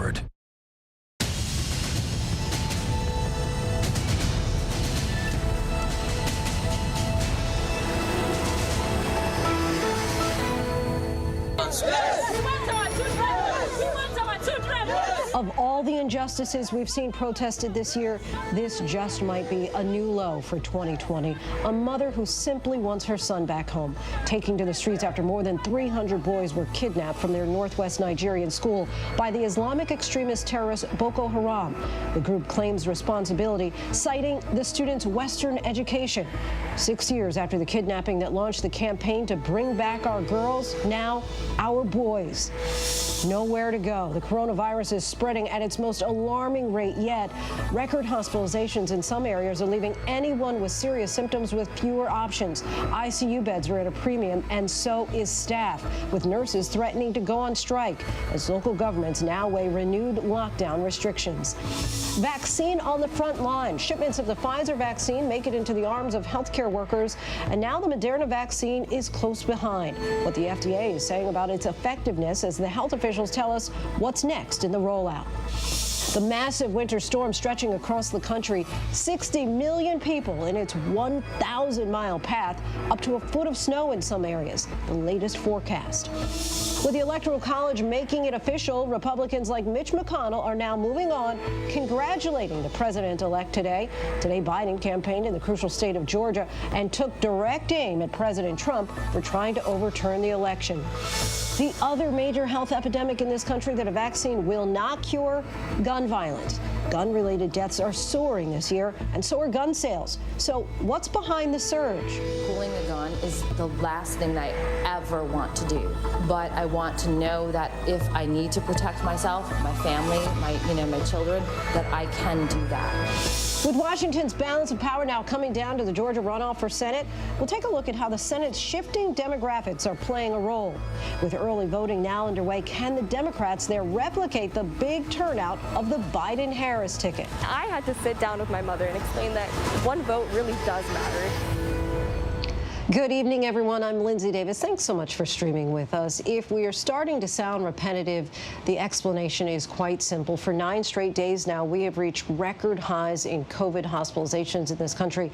forward. Of all the injustices we've seen protested this year, this just might be a new low for 2020. A mother who simply wants her son back home, taking to the streets after more than 300 boys were kidnapped from their northwest Nigerian school by the Islamic extremist terrorist Boko Haram. The group claims responsibility, citing the students' Western education. 6 years after the kidnapping that launched the campaign to bring back our girls, now our boys. Nowhere to go. The coronavirus is spreading at its most alarming rate yet. Record hospitalizations in some areas are leaving anyone with serious symptoms with fewer options. ICU beds are at a premium, and so is staff, with nurses threatening to go on strike as local governments now weigh renewed lockdown restrictions. Vaccine on the front line. Shipments of the Pfizer vaccine make it into the arms of healthcare workers, and now the Moderna vaccine is close behind. What the FDA is saying about its effectiveness as the health officials tell us what's next in the rollout. The massive winter storm stretching across the country, 60 million people in its 1,000-mile path, up to a foot of snow in some areas, the latest forecast. With the Electoral College making it official, Republicans like Mitch McConnell are now moving on, congratulating the president-elect today. Today, Biden campaigned in the crucial state of Georgia and took direct aim at President Trump for trying to overturn the election. The other major health epidemic in this country that a vaccine will not cure, gun violence. Gun-related deaths are soaring this year, and so are gun sales. So what's behind the surge? Pulling a gun is the last thing that I ever want to do. But I want to know that if I need to protect myself, my family, my children, that I can do that. With Washington's balance of power now coming down to the Georgia runoff for Senate, we'll take a look at how the Senate's shifting demographics are playing a role. With early voting now underway, can the Democrats there replicate the big turnout of the Biden-Harris ticket? I had to sit down with my mother and explain that one vote really does matter. Good evening, everyone. I'm Lindsay Davis. Thanks so much for streaming with us. If we are starting to sound repetitive, the explanation is quite simple. For 9 straight days now, we have reached record highs in COVID hospitalizations in this country,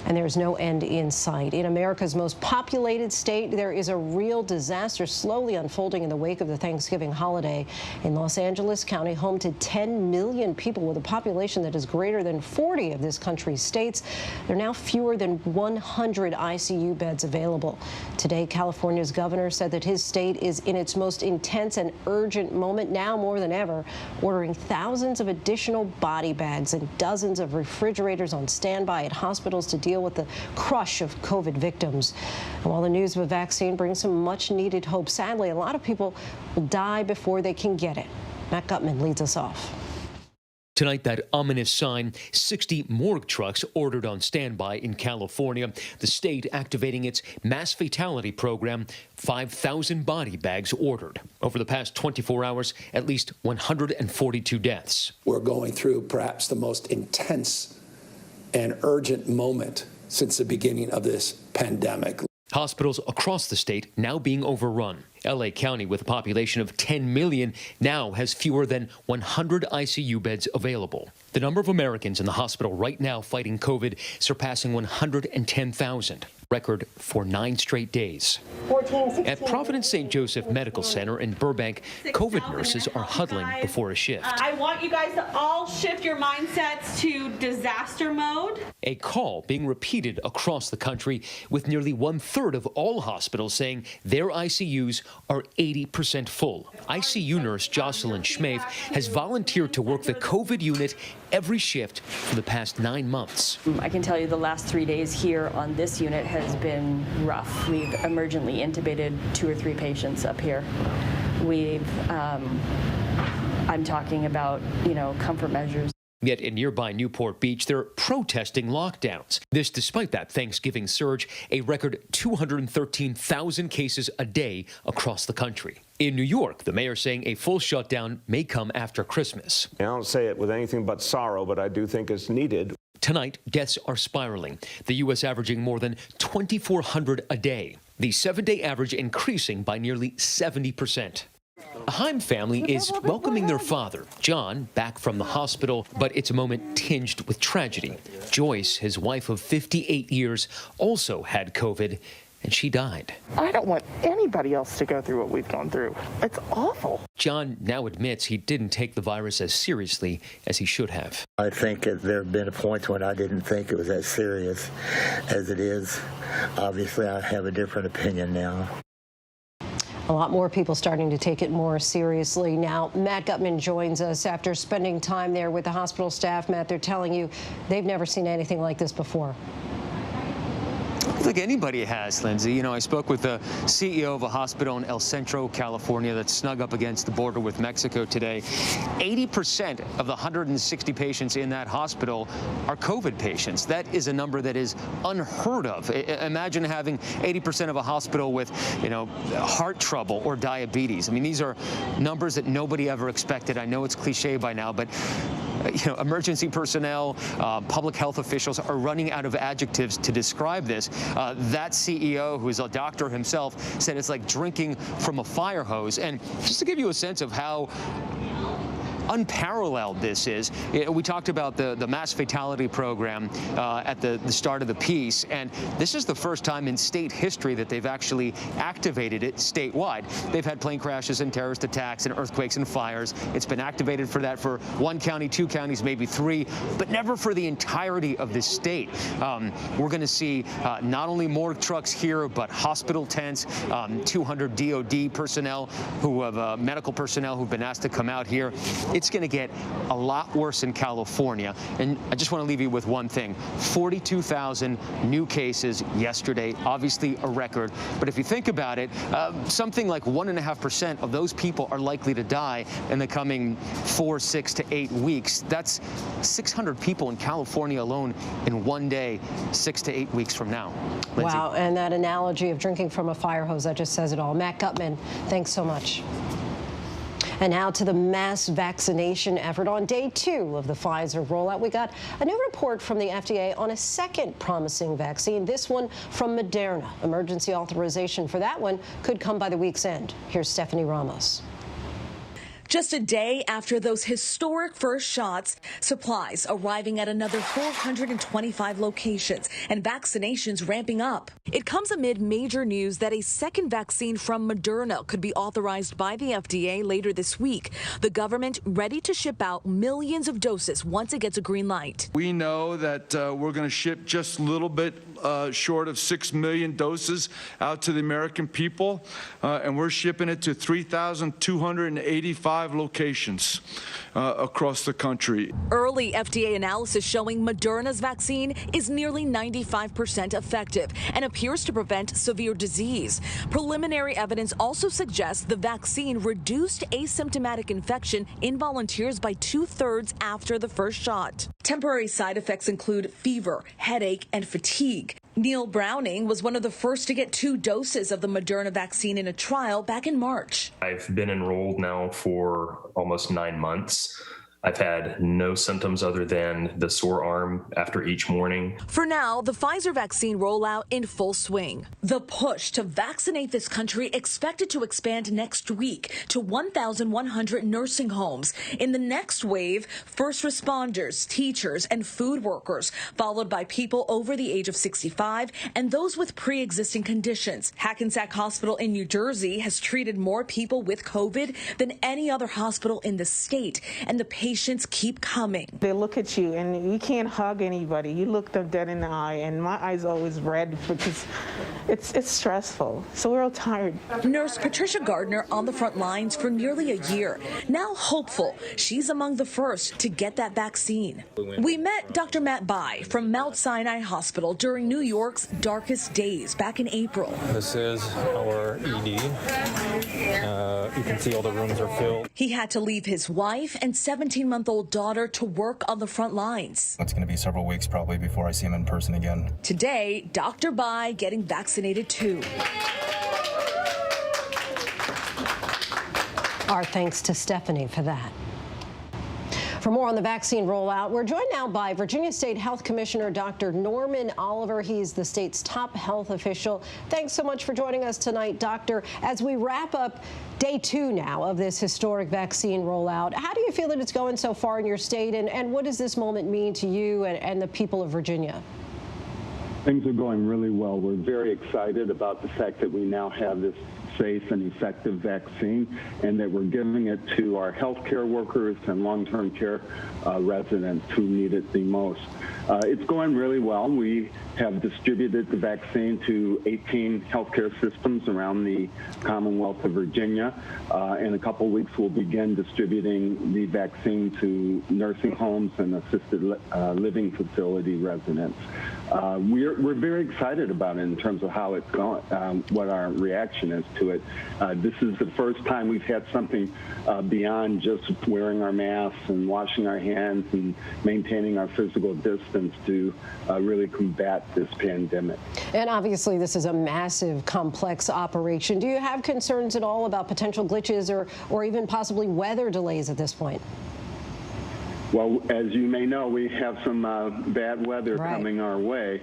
and there's no end in sight. In America's most populated state, there is a real disaster slowly unfolding in the wake of the Thanksgiving holiday. In Los Angeles County, home to 10 million people with a population that is greater than 40 of this country's states, there are now fewer than 100 ICU beds available. Today, California's governor said that his state is in its most intense and urgent moment now more than ever, ordering thousands of additional body bags and dozens of refrigerators on standby at hospitals to deal with the crush of COVID victims. And while the news of a vaccine brings some much needed hope, sadly, a lot of people will die before they can get it. Matt Gutman leads us off. Tonight, that ominous sign, 60 morgue trucks ordered on standby in California. The state activating its mass fatality program, 5,000 body bags ordered. Over the past 24 hours, at least 142 deaths. We're going through perhaps the most intense and urgent moment since the beginning of this pandemic. Hospitals across the state now being overrun. L.A. County, with a population of 10 million, now has fewer than 100 ICU beds available. The number of Americans in the hospital right now fighting COVID surpassing 110,000. Record for 9 straight days. At Providence St. Joseph Medical Center in Burbank, COVID nurses are huddling before a shift. I want you guys to all shift your mindsets to disaster mode. A call being repeated across the country, with nearly 1/3 of all hospitals saying their ICUs are 80% full. ICU nurse Jocelyn Schmafe has volunteered to work the COVID unit every shift for the past 9 months. I can tell you the last 3 days here on this unit has been rough. We've emergently intubated 2 or 3 patients up here. I'm talking about, comfort measures. Yet in nearby Newport Beach, they're protesting lockdowns. This despite that Thanksgiving surge, a record 213,000 cases a day across the country. In New York, the mayor saying a full shutdown may come after Christmas. I don't say it with anything but sorrow, but I do think it's needed. Tonight, deaths are spiraling, the U.S. averaging more than 2,400 a day. The 7-day average increasing by nearly 70%. The Heim family is welcoming their father, John, back from the hospital, but it's a moment tinged with tragedy. Joyce, his wife of 58 years, also had COVID, and she died. I don't want anybody else to go through what we've gone through. It's awful. John now admits he didn't take the virus as seriously as he should have. I think there have been points when I didn't think it was as serious as it is. Obviously, I have a different opinion now. A lot more people starting to take it more seriously now. Matt Gutman joins us after spending time there with the hospital staff. Matt, they're telling you they've never seen anything like this before. I think anybody has, Lindsay. You know, I spoke with the CEO of a hospital in El Centro, California, that's snug up against the border with Mexico today. 80% of the 160 patients in that hospital are COVID patients. That is a number that is unheard of. Imagine having 80% of a hospital with, you know, heart trouble or diabetes. I mean, these are numbers that nobody ever expected. I know it's cliche by now, but you know, emergency personnel, public health officials are running out of adjectives to describe this. That CEO, who is a doctor himself, said it's like drinking from a fire hose. And just to give you a sense of how unparalleled this is, we talked about the mass fatality program at the start of the piece, and this is the first time in state history that they've actually activated it statewide. They've had plane crashes and terrorist attacks and earthquakes and fires. It's been activated for that for one county, two counties, maybe three, but never for the entirety of the state. We're going to see not only morgue trucks here, but hospital tents, 200 DOD personnel who have medical personnel who've been asked to come out here. It's going to get a lot worse in California. And I just want to leave you with one thing. 42,000 new cases yesterday, obviously a record. But if you think about it, something like 1.5% of those people are likely to die in the coming 4, 6 to 8 weeks. That's 600 people in California alone in one day, 6 to 8 weeks from now. Lindsay. Wow, and that analogy of drinking from a fire hose, that just says it all. Matt Gutman, thanks so much. And now to the mass vaccination effort. On day 2 of the Pfizer rollout, we got a new report from the FDA on a second promising vaccine, this one from Moderna. Emergency authorization for that one could come by the week's end. Here's Stephanie Ramos. Just a day after those historic first shots, supplies arriving at another 425 locations and vaccinations ramping up. It comes amid major news that a second vaccine from Moderna could be authorized by the FDA later this week. The government ready to ship out millions of doses once it gets a green light. We know that we're going to ship just a little bit short of 6 million doses out to the American people, and we're shipping it to 3,285 locations across the country. Early FDA analysis showing Moderna's vaccine is nearly 95% effective and appears to prevent severe disease. Preliminary evidence also suggests the vaccine reduced asymptomatic infection in volunteers by 2/3 after the first shot. Temporary side effects include fever, headache, and fatigue. Neil Browning was one of the first to get 2 doses of the Moderna vaccine in a trial back in March. I've been enrolled now for almost 9 months. I've had no symptoms other than the sore arm after each morning. For now, the Pfizer vaccine rollout in full swing. The push to vaccinate this country expected to expand next week to 1,100 nursing homes. In the next wave, first responders, teachers, and food workers, followed by people over the age of 65 and those with pre-existing conditions. Hackensack Hospital in New Jersey has treated more people with COVID than any other hospital in the state, and the patients keep coming. They look at you and you can't hug anybody. You look them dead in the eye, and my eyes always red because it's stressful. So we're all tired. Nurse Patricia Gardner on the front lines for nearly a year. Now hopeful she's among the first to get that vaccine. We met Dr. Matt Bai from Mount Sinai Hospital during New York's darkest days back in April. This is our ED. You can see all the rooms are filled. He had to leave his wife and 17-month-old daughter to work on the front lines. It's going to be several weeks probably before I see him in person again. Today, Dr. Bai getting vaccinated too. Our thanks to Stephanie for that. For more on the vaccine rollout, we're joined now by Virginia State Health Commissioner Dr. Norman Oliver. He's the state's top health official. Thanks so much for joining us tonight, Doctor. As we wrap up day 2 now of this historic vaccine rollout, how do you feel that it's going so far in your state, and what does this moment mean to you and the people of Virginia? Things are going really well. We're very excited about the fact that we now have this safe and effective vaccine, and that we're giving it to our healthcare workers and long-term care residents who need it the most. It's going really well. We have distributed the vaccine to 18 healthcare systems around the Commonwealth of Virginia. In a couple weeks, we'll begin distributing the vaccine to nursing homes and assisted living facility residents. We're very excited about it in terms of how it's going, what our reaction is to it. This is the first time we've had something beyond just wearing our masks and washing our hands and maintaining our physical distance to really combat this pandemic. And obviously, this is a massive, complex operation. Do you have concerns at all about potential glitches or even possibly weather delays at this point? Well, as you may know, we have some bad weather coming our way.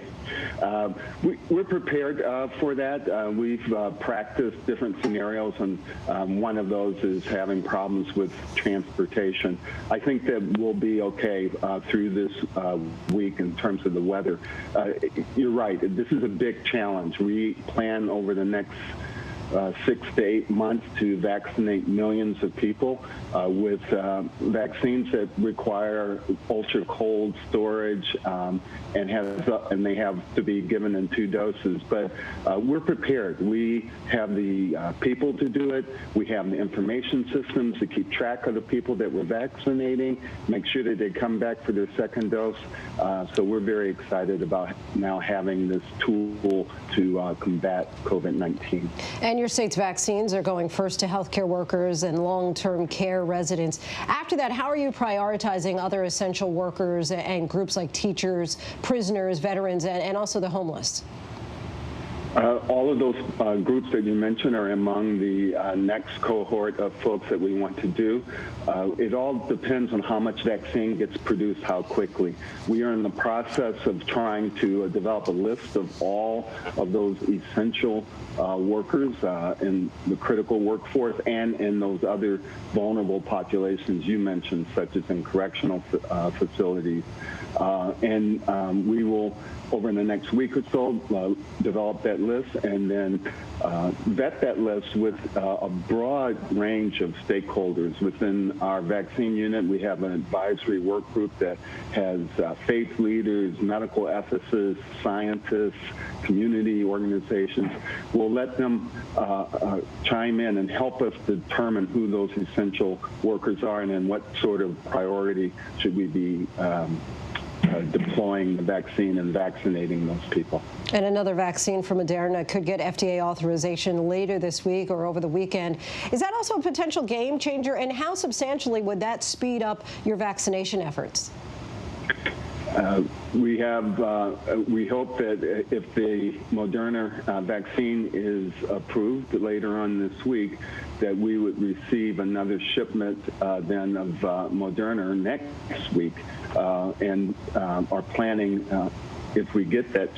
We're prepared for that. We've practiced different scenarios, and one of those is having problems with transportation. I think that we'll be okay through this week in terms of the weather. You're right. This is a big challenge. We plan over the next 6 to 8 months to vaccinate millions of people with vaccines that require ultra cold storage and they have to be given in 2 doses. But we're prepared. We have the people to do it. We have the information systems to keep track of the people that we're vaccinating, make sure that they come back for their second dose. So we're very excited about now having this tool to combat COVID-19. And your state's vaccines are going first to healthcare workers and long-term care residents. After that, how are you prioritizing other essential workers and groups like teachers, prisoners, veterans, and also the homeless? All of those groups that you mentioned are among the next cohort of folks that we want to do. It all depends on how much vaccine gets produced, how quickly. We are in the process of trying to develop a list of all of those essential workers in the critical workforce and in those other vulnerable populations you mentioned, such as in correctional facilities. We will, over the next week or so, develop that list and then vet that list with a broad range of stakeholders. Within our vaccine unit, we have an advisory work group that has faith leaders, medical ethicists, scientists, community organizations. We'll let them chime in and help us determine who those essential workers are and in what sort of priority should we be deploying the vaccine and vaccinating those people. And another vaccine from Moderna could get FDA authorization later this week or over the weekend. Is that also a potential game changer? And how substantially would that speed up your vaccination efforts? We hope that if the Moderna vaccine is approved later on this week, that we would receive another shipment then of Moderna next week, and are planning, if we get that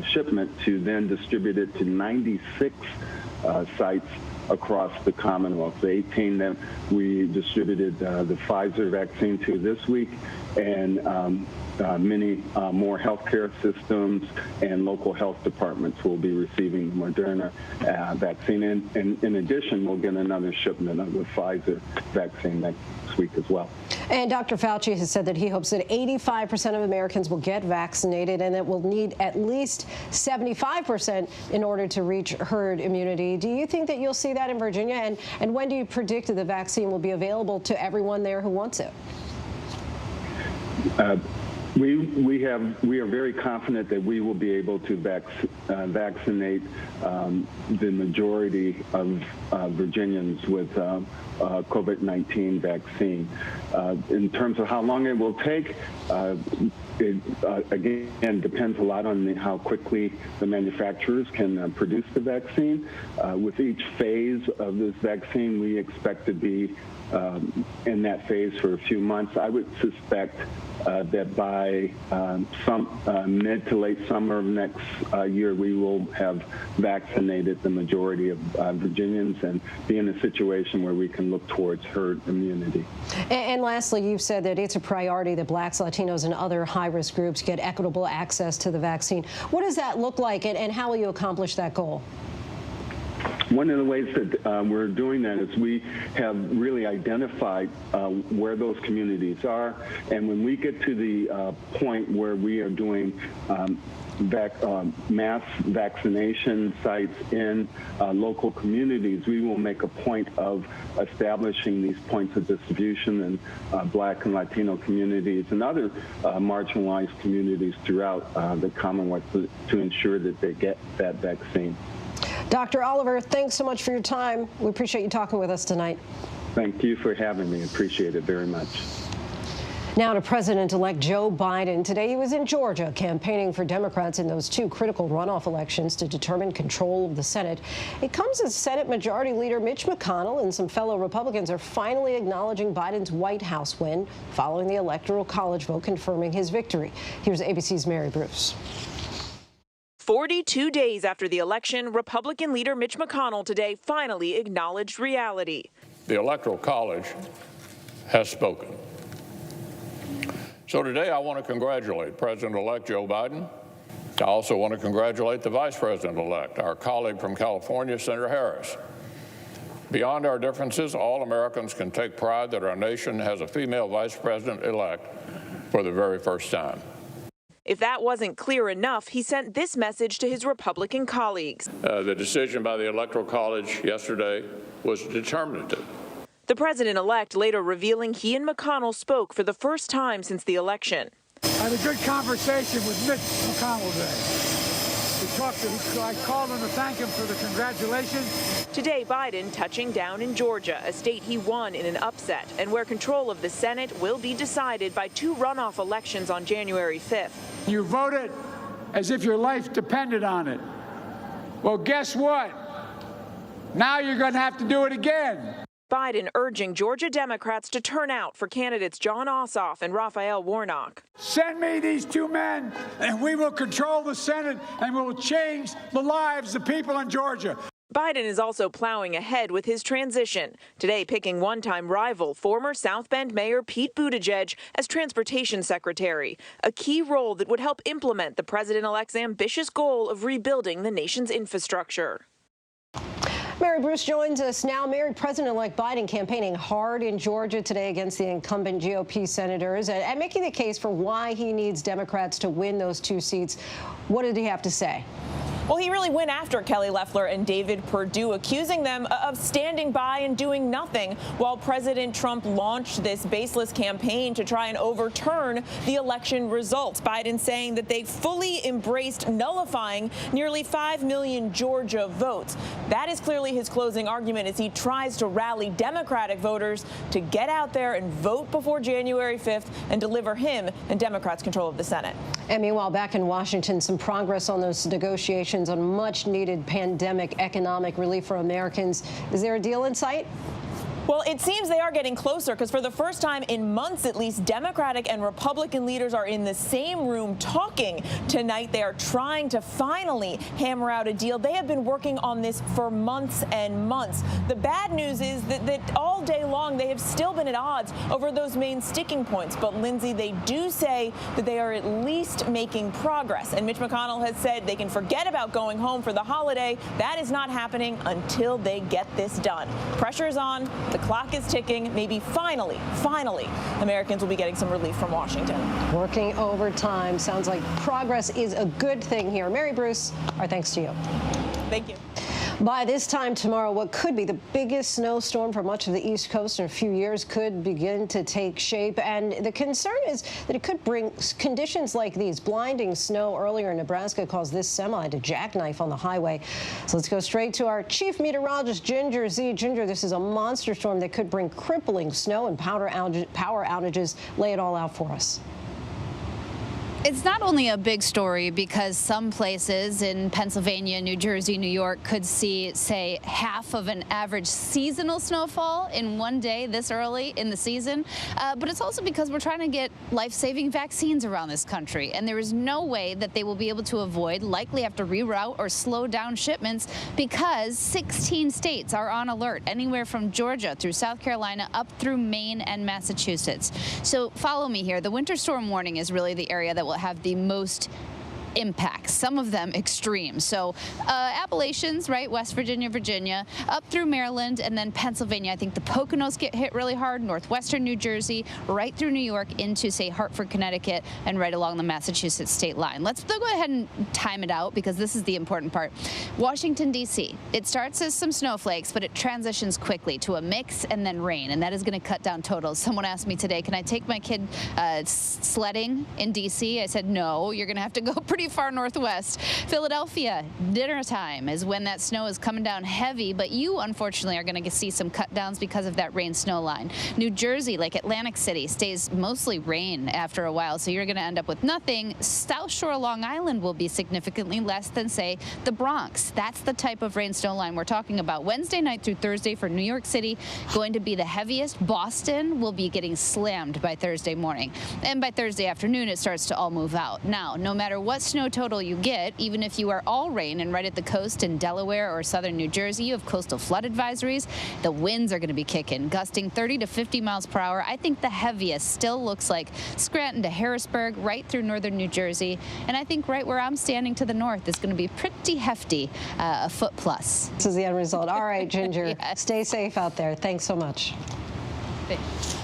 shipment, to then distribute it to 96 sites across the Commonwealth. The 18 that we distributed the Pfizer vaccine to this week, and many more healthcare systems and local health departments will be receiving the Moderna vaccine. And in addition, we'll get another shipment of the Pfizer vaccine next week as well. And Dr. Fauci has said that he hopes that 85% of Americans will get vaccinated and that we'll need at least 75% in order to reach herd immunity. Do you think that you'll see that in Virginia? And when do you predict that the vaccine will be available to everyone there who wants it? We are very confident that we will be able to vaccinate the majority of Virginians with COVID-19 vaccine. In terms of how long it will take, it, again, depends a lot on how quickly the manufacturers can produce the vaccine. With each phase of this vaccine, we expect to be in that phase for a few months. I would suspect that by mid to late summer of next year, we will have vaccinated the majority of Virginians and be in a situation where we can look towards herd immunity. And lastly, you've said that it's a priority that Blacks, Latinos, and other high-risk groups get equitable access to the vaccine. What does that look like, and how will you accomplish that goal? One of the ways that we're doing that is we have really identified where those communities are, and when we get to the point where we are doing mass vaccination sites in local communities, we will make a point of establishing these points of distribution in Black and Latino communities and other marginalized communities throughout the Commonwealth to ensure that they get that vaccine. Dr. Oliver, thanks so much for your time. We appreciate you talking with us tonight. Thank you for having me. Appreciate it very much. Now to President-elect Joe Biden. Today he was in Georgia campaigning for Democrats in those two critical runoff elections to determine control of the Senate. It comes as Senate Majority Leader Mitch McConnell and some fellow Republicans are finally acknowledging Biden's White House win following the Electoral College vote confirming his victory. Here's ABC's Mary Bruce. 42 days after the election, Republican leader Mitch McConnell today finally acknowledged reality. The Electoral College has spoken. So today I want to congratulate President-elect Joe Biden. I also want to congratulate the Vice President-elect, our colleague from California, Senator Harris. Beyond our differences, all Americans can take pride that our nation has a female Vice President-elect for the very first time. If that wasn't clear enough, he sent this message to his Republican colleagues. The decision by the Electoral College yesterday was determinative. The president-elect later revealing he and McConnell spoke for the first time since the election. I had a good conversation with Mitch McConnell today. I called him to thank him for the congratulations. Today, Biden touching down in Georgia, a state he won in an upset, and where control of the Senate will be decided by two runoff elections on January 5th. You voted as if your life depended on it. Well, guess what? Now you're going to have to do it again. Biden urging Georgia Democrats to turn out for candidates Jon Ossoff and Raphael Warnock. Send me these two men, and we will control the Senate, and we will change the lives of people in Georgia. Biden is also plowing ahead with his transition, today picking one-time rival, former South Bend Mayor Pete Buttigieg, as transportation secretary, a key role that would help implement the president-elect's ambitious goal of rebuilding the nation's infrastructure. Mary Bruce joins us now. Mary, President-elect Biden campaigning hard in Georgia today against the incumbent GOP senators and making the case for why he needs Democrats to win those two seats. What did he have to say? Well, he really went after Kelly Loeffler and David Perdue, accusing them of standing by and doing nothing while President Trump launched this baseless campaign to try and overturn the election results. Biden saying that they fully embraced nullifying nearly 5 million Georgia votes. That is clearly his closing argument as he tries to rally Democratic voters to get out there and vote before January 5th and deliver him and Democrats control of the Senate. And meanwhile, back in Washington, some progress on those negotiations on much-needed pandemic economic relief for Americans. Is there a deal in sight? Well, it seems they are getting closer because for the first time in months, at least, Democratic and Republican leaders are in the same room talking tonight. They are trying to finally hammer out a deal. They have been working on this for months and months. The bad news is that all day long they have still been at odds over those main sticking points. But, Lindsay, they do say that they are at least making progress. And Mitch McConnell has said they can forget about going home for the holiday. That is not happening until they get this done. Pressure is on. The clock is ticking. Maybe finally, Americans will be getting some relief from Washington. Working overtime. Sounds like progress is a good thing here. Mary Bruce, our thanks to you. Thank you. By this time tomorrow, what could be the biggest snowstorm for much of the East Coast in a few years could begin to take shape. And the concern is that it could bring conditions like these. Blinding snow earlier in Nebraska caused this semi to jackknife on the highway. So let's go straight to our chief meteorologist, Ginger Z. Ginger, this is a monster storm that could bring crippling snow and power outages. Lay it all out for us. It's not only a big story because some places in Pennsylvania, New Jersey, New York could see, say, half of an average seasonal snowfall in one day this early in the season. But it's also because we're trying to get life-saving vaccines around this country. And there is no way that they will be able to avoid, likely have to reroute or slow down shipments because 16 states are on alert, anywhere from Georgia through South Carolina up through Maine and Massachusetts. So follow me here. The winter storm warning is really the area that will have the most impacts, some of them extreme. So Appalachians, right, West Virginia, Virginia, up through Maryland, and then Pennsylvania. I think the Poconos get hit really hard, northwestern New Jersey, right through New York into, say, Hartford, Connecticut, and right along the Massachusetts state line. Let's go ahead and time it out because this is the important part. Washington, D.C. It starts as some snowflakes, but it transitions quickly to a mix and then rain, and that is going to cut down totals. Someone asked me today, can I take my kid sledding in D.C.? I said, no, you're going to have to go pretty far northwest. Philadelphia, dinner time is when that snow is coming down heavy, but you unfortunately are going to see some cut downs because of that rain snow line. New Jersey, like Atlantic City, stays mostly rain after a while, so you're going to end up with nothing. South Shore, Long Island will be significantly less than, say, the Bronx. That's the type of rain snow line we're talking about. Wednesday night through Thursday for New York City going to be the heaviest. Boston will be getting slammed by Thursday morning, and by Thursday afternoon it starts to all move out. Now, no matter what snow total you get, even if you are all rain and right at the coast in Delaware or southern New Jersey, you have coastal flood advisories. The winds are going to be kicking, gusting 30 to 50 miles per hour. I think the heaviest still looks like Scranton to Harrisburg, right through northern New Jersey. And I think right where I'm standing to the north is going to be pretty hefty, a foot plus. This is the end result. All right, Ginger, yes. Stay safe out there. Thanks so much. Thanks.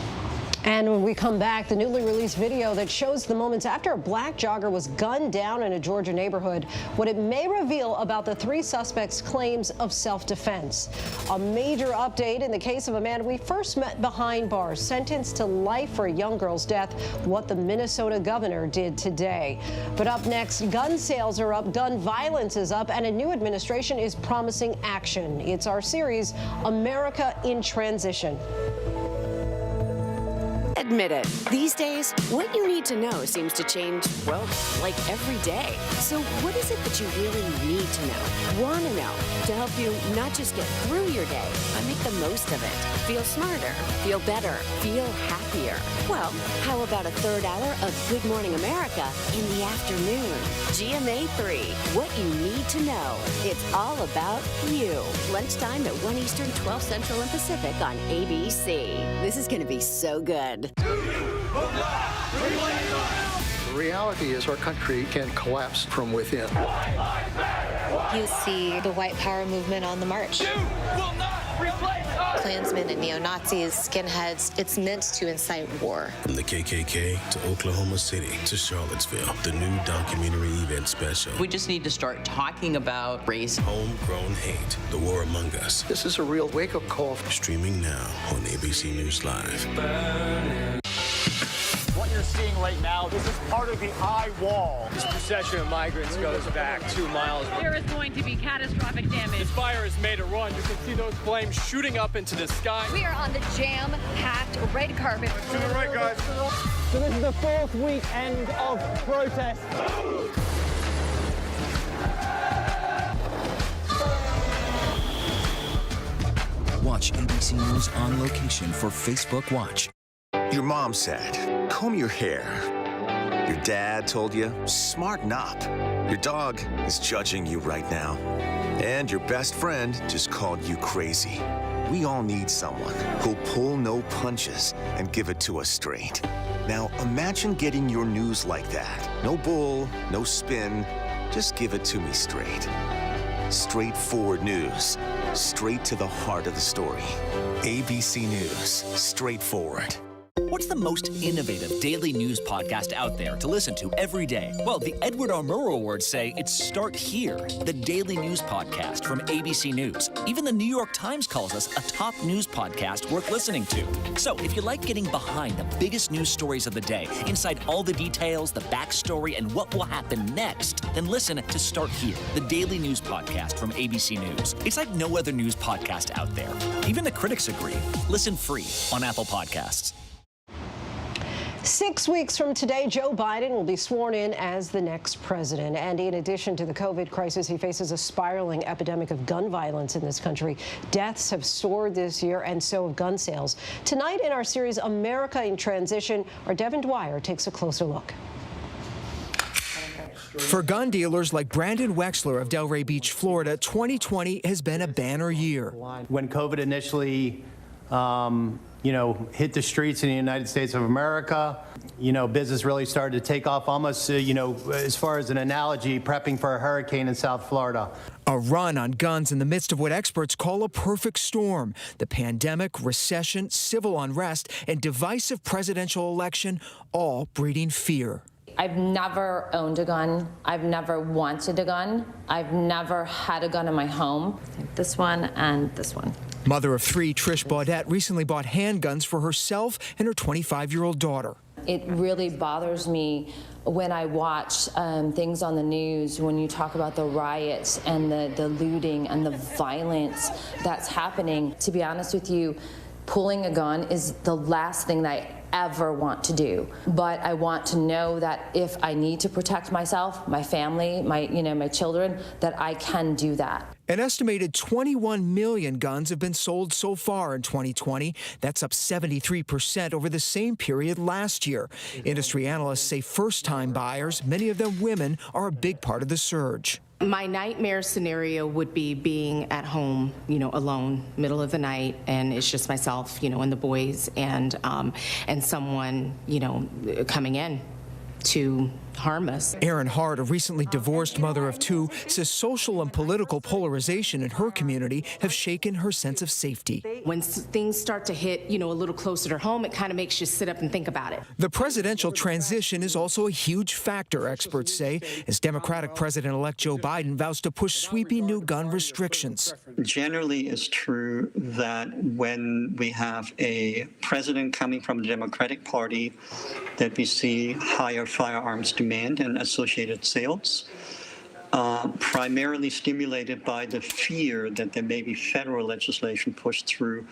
And when we come back, the newly released video that shows the moments after a black jogger was gunned down in a Georgia neighborhood, what it may reveal about the three suspects' claims of self-defense. A major update in the case of a man we first met behind bars, sentenced to life for a young girl's death, what the Minnesota governor did today. But up next, gun sales are up, gun violence is up, and a new administration is promising action. It's our series, America in Transition. Admit it. These days, what you need to know seems to change, well, like every day. So what is it that you really need to know, want to know, to help you not just get through your day, but make the most of it? Feel smarter, feel better, feel happier. Well, how about a third hour of Good Morning America in the afternoon? GMA 3, what you need to know. It's all about you. Lunchtime at 1 Eastern, 12 Central and Pacific on ABC. This is going to be so good. The reality is our country can collapse from within. You see the white power movement on the march. Klansmen and neo-Nazis, skinheads, it's meant to incite war. From the KKK to Oklahoma City to Charlottesville, the new documentary event special. We just need to start talking about race. Homegrown hate, the war among us. This is a real wake-up call. Streaming now on ABC News Live. What you're seeing right now, this is part of the eye wall. This procession of migrants goes back 2 miles. There is going to be catastrophic damage. This fire has made a run. You can see those flames shooting up into the sky. We are on the jam-packed red carpet. To the right, guys. So this is the 4th weekend of protests. Watch ABC News on location for Facebook Watch. Your mom said, comb your hair. Your dad told you, smarten up. Your dog is judging you right now. And your best friend just called you crazy. We all need someone who'll pull no punches and give it to us straight. Now imagine getting your news like that. No bull, no spin, just give it to me straight. Straightforward news, straight to the heart of the story. ABC News, straightforward. What's the most innovative daily news podcast out there to listen to every day? Well, the Edward R. Murrow Awards say it's Start Here, the daily news podcast from ABC News. Even the New York Times calls us a top news podcast worth listening to. So if you like getting behind the biggest news stories of the day, inside all the details, the backstory, and what will happen next, then listen to Start Here, the daily news podcast from ABC News. It's like no other news podcast out there. Even the critics agree. Listen free on Apple Podcasts. 6 weeks from today, Joe Biden will be sworn in as the next president. And in addition to the COVID crisis, he faces a spiraling epidemic of gun violence in this country. Deaths have soared this year, and so have gun sales. Tonight in our series, America in Transition, our Devin Dwyer takes a closer look. For gun dealers like Brandon Wexler of Delray Beach, Florida, 2020 has been a banner year. When COVID initially hit the streets in the United States of America, business really started to take off almost, as far as an analogy, prepping for a hurricane in South Florida. A run on guns in the midst of what experts call a perfect storm. The pandemic, recession, civil unrest, and divisive presidential election, all breeding fear. I've never owned a gun. I've never wanted a gun. I've never had a gun in my home. This one and this one. Mother of three, Trish Baudette, recently bought handguns for herself and her 25-year-old daughter. It really bothers me when I watch things on the news, when you talk about the riots and the looting and the violence that's happening. To be honest with you, pulling a gun is the last thing that I ever want to do. But I want to know that if I need to protect myself, my family, my children, that I can do that. An estimated 21 million guns have been sold so far in 2020. That's up 73% over the same period last year. Industry analysts say first-time buyers, many of them women, are a big part of the surge. My nightmare scenario would be being at home, alone, middle of the night, and it's just myself, and the boys, and someone, coming in to harm us. Erin Hart, a recently divorced mother of two, says social and political polarization in her community have shaken her sense of safety. When things start to hit, a little closer to home, it kind of makes you sit up and think about it. The presidential transition is also a huge factor, experts say, as Democratic President-elect Joe Biden vows to push sweeping new gun restrictions. Generally, it's true that when we have a president coming from the Democratic Party, that we see higher firearms demand and associated sales, primarily stimulated by the fear that there may be federal legislation pushed through.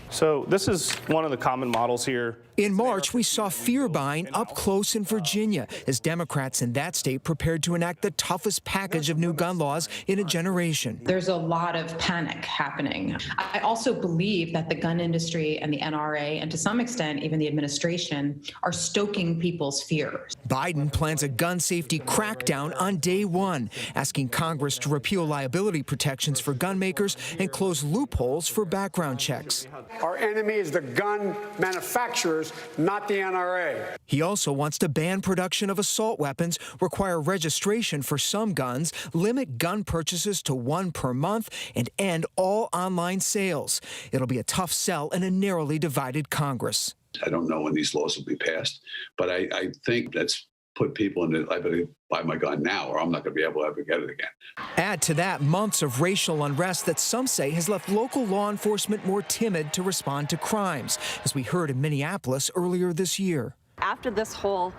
So this is one of the common models here. In March, we saw fear buying up close in Virginia as Democrats in that state prepared to enact the toughest package of new gun laws in a generation. There's a lot of panic happening. I also believe that the gun industry and the NRA, and to some extent even the administration, are stoking people's fears. Biden plans a gun safety crackdown on day one, asking Congress to repeal liability protections for gun makers and close loopholes for background checks. Our enemy is the gun manufacturers, not the NRA. He also wants to ban production of assault weapons, require registration for some guns, limit gun purchases to one per month, and end all online sales. It'll be a tough sell in a narrowly divided Congress. I don't know when these laws will be passed, but I think that's put people in the, I better buy my gun now or I'm not going to be able to ever get it again. Add to that months of racial unrest that some say has left local law enforcement more timid to respond to crimes, as we heard in Minneapolis earlier this year. After this whole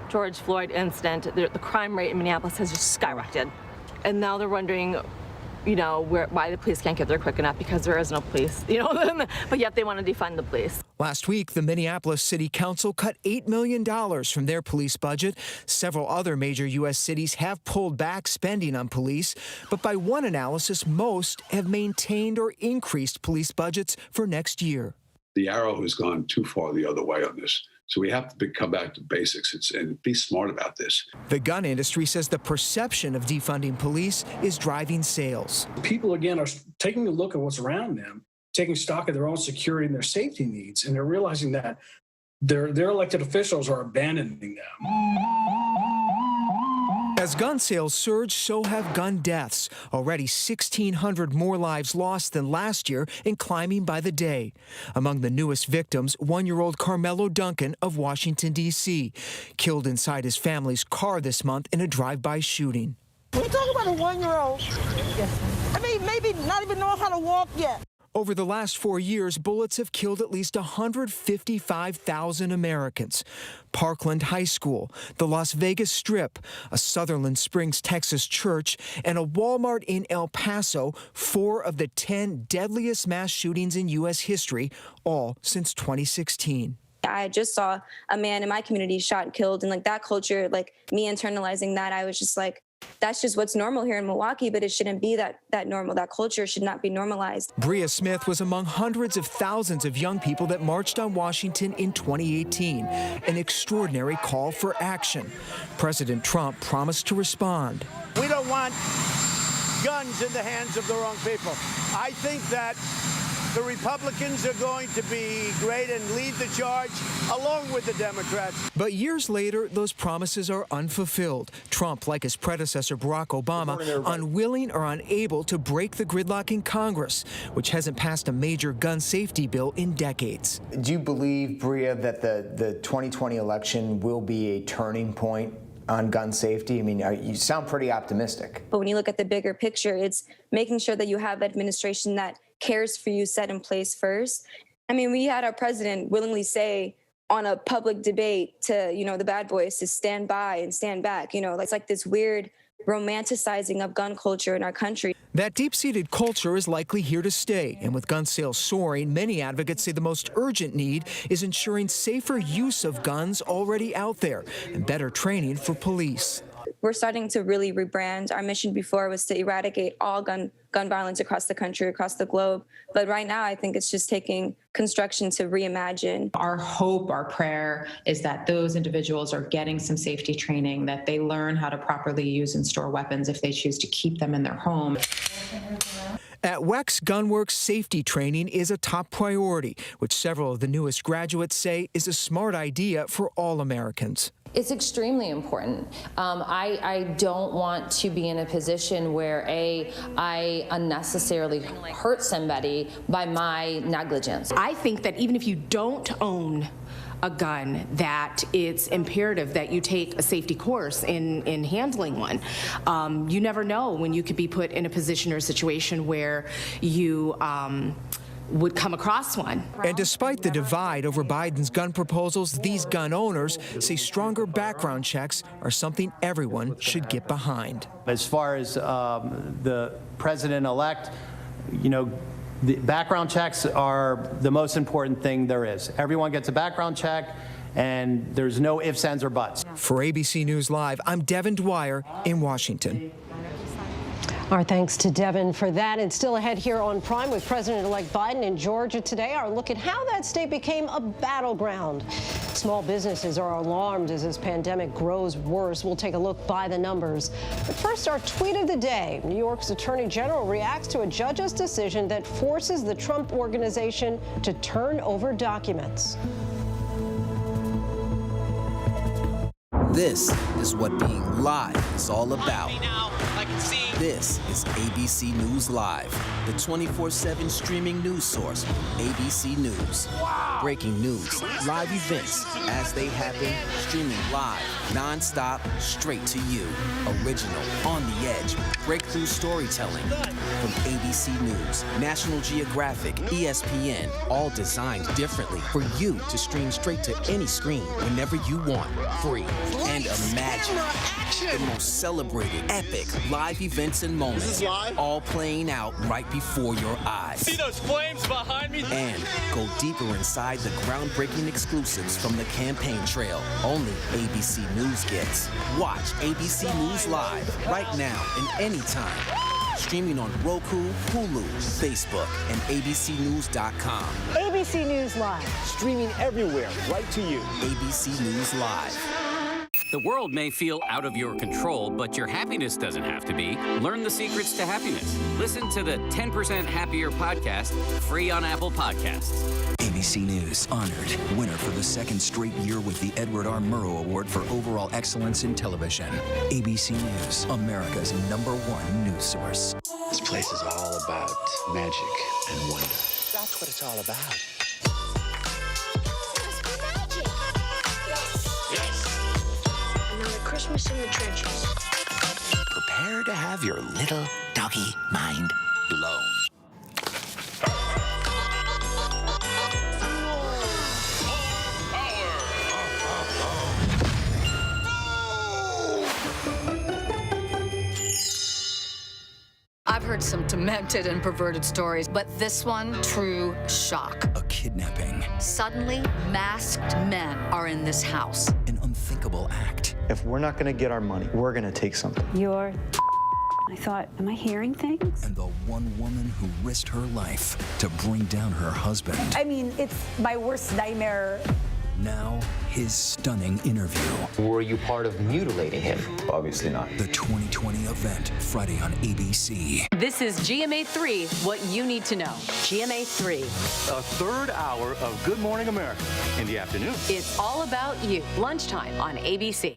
George Floyd incident, the crime rate in Minneapolis has just skyrocketed. And now they're wondering, why the police can't get there quick enough because there is no police, but yet they want to defund the police. Last week, the Minneapolis City Council cut $8 million from their police budget. Several other major U.S. cities have pulled back spending on police, but by one analysis, most have maintained or increased police budgets for next year. The arrow has gone too far the other way on this. So we have to come back to basics and be smart about this. The gun industry says the perception of defunding police is driving sales. People, again, are taking a look at what's around them, taking stock of their own security and their safety needs, and they're realizing that their elected officials are abandoning them. As gun sales surge, so have gun deaths. Already 1,600 more lives lost than last year and climbing by the day. Among the newest victims, 1-year-old Carmelo Duncan of Washington, D.C., killed inside his family's car this month in a drive-by shooting. We're talking about a 1-year-old. I mean, maybe not even know how to walk yet. Over the last 4 years, bullets have killed at least 155,000 Americans. Parkland High School, the Las Vegas Strip, a Sutherland Springs, Texas church, and a Walmart in El Paso, 4 of the 10 deadliest mass shootings in U.S. history, all since 2016. I just saw a man in my community shot and killed, and like that culture, like me internalizing that, I was just like, that's just what's normal here in Milwaukee, but it shouldn't be that normal. That culture should not be normalized. Bria Smith was among hundreds of thousands of young people that marched on Washington in 2018, an extraordinary call for action. President Trump promised to respond. We don't want guns in the hands of the wrong people. I think that the Republicans are going to be great and lead the charge along with the Democrats. But years later, those promises are unfulfilled. Trump, like his predecessor Barack Obama, unwilling or unable to break the gridlock in Congress, which hasn't passed a major gun safety bill in decades. Do you believe, Bria, that the 2020 election will be a turning point on gun safety? I mean, you sound pretty optimistic. But when you look at the bigger picture, it's making sure that you have administration that cares for you set in place first. I mean, we had our president willingly say on a public debate to, the bad boys to stand by and stand back. It's like this weird romanticizing of gun culture in our country. That deep-seated culture is likely here to stay, and with gun sales soaring, many advocates say the most urgent need is ensuring safer use of guns already out there and better training for police. We're starting to really rebrand. Our mission before was to eradicate all gun violence across the country, across the globe. But right now, I think it's just taking construction to reimagine. Our hope, our prayer is that those individuals are getting some safety training, that they learn how to properly use and store weapons if they choose to keep them in their home. At WEX, Gunworks safety training is a top priority, which several of the newest graduates say is a smart idea for all Americans. It's extremely important. I don't want to be in a position where I unnecessarily hurt somebody by my negligence. I think that even if you don't own a gun, that it's imperative that you take a safety course in handling one. You never know when you could be put in a position or a situation where you would come across one. And despite the divide over Biden's gun proposals, these gun owners say stronger background checks are something everyone should get behind. As far as the president-elect, the background checks are the most important thing there is. Everyone gets a background check, and there's no ifs, ands, or buts. For ABC News Live, I'm Devin Dwyer in Washington. Our thanks to Devin for that. And still ahead here on Prime with President-elect Biden in Georgia today, our look at how that state became a battleground. Small businesses are alarmed as this pandemic grows worse. We'll take a look by the numbers. But first, our tweet of the day. New York's Attorney General reacts to a judge's decision that forces the Trump Organization to turn over documents. This is what being live is all about. This is ABC News Live, the 24/7 streaming news source from ABC News. Wow. Breaking news, live events as they happen, streaming live, non-stop, straight to you. Original, on the edge, breakthrough storytelling from ABC News, National Geographic, ESPN, all designed differently for you to stream straight to any screen whenever you want, free. And imagine the most celebrated, epic live events and moments, all playing out right before your eyes. See those flames behind me? And go deeper inside the groundbreaking exclusives from the campaign trail only ABC News gets. Watch ABC News Live right now and anytime. Streaming on Roku, Hulu, Facebook, and abcnews.com. ABC News Live, streaming everywhere, right to you. ABC News Live. The world may feel out of your control, but your happiness doesn't have to be. Learn the secrets to happiness. Listen to the 10% Happier podcast, free on Apple Podcasts. ABC News honored winner for the second straight year with the Edward R. Murrow Award for Overall Excellence in Television. ABC News, America's #1 news source. This place is all about magic and wonder. That's what it's all about. Christmas in the trenches. Prepare to have your little doggy mind blown. I've heard some demented and perverted stories, but this one, true shock. A kidnapping. Suddenly, masked men are in this house. An unthinkable act. If we're not going to get our money, we're going to take something. You're... I thought, am I hearing things? And the one woman who risked her life to bring down her husband. I mean, it's my worst nightmare. Now, his stunning interview. Were you part of mutilating him? Obviously not. The 2020 event, Friday on ABC. This is GMA3, what you need to know. GMA3. A third hour of Good Morning America in the afternoon. It's all about you. Lunchtime on ABC.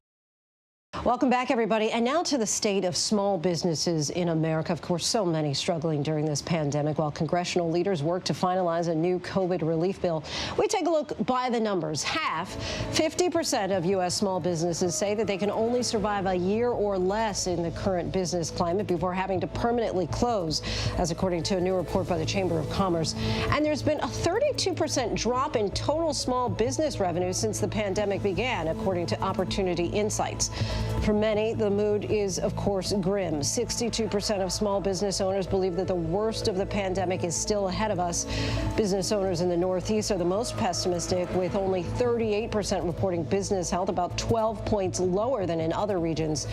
Welcome back, everybody. And now to the state of small businesses in America. Of course, so many struggling during this pandemic while congressional leaders work to finalize a new COVID relief bill. We take a look by the numbers. 50% of U.S. small businesses say that they can only survive a year or less in the current business climate before having to permanently close, as according to a new report by the Chamber of Commerce. And there's been a 32% drop in total small business revenue since the pandemic began, according to Opportunity Insights. For many, the mood is, of course, grim. 62% of small business owners believe that the worst of the pandemic is still ahead of us. Business owners in the Northeast are the most pessimistic, with only 38% reporting business health, about 12 points lower than in other regions.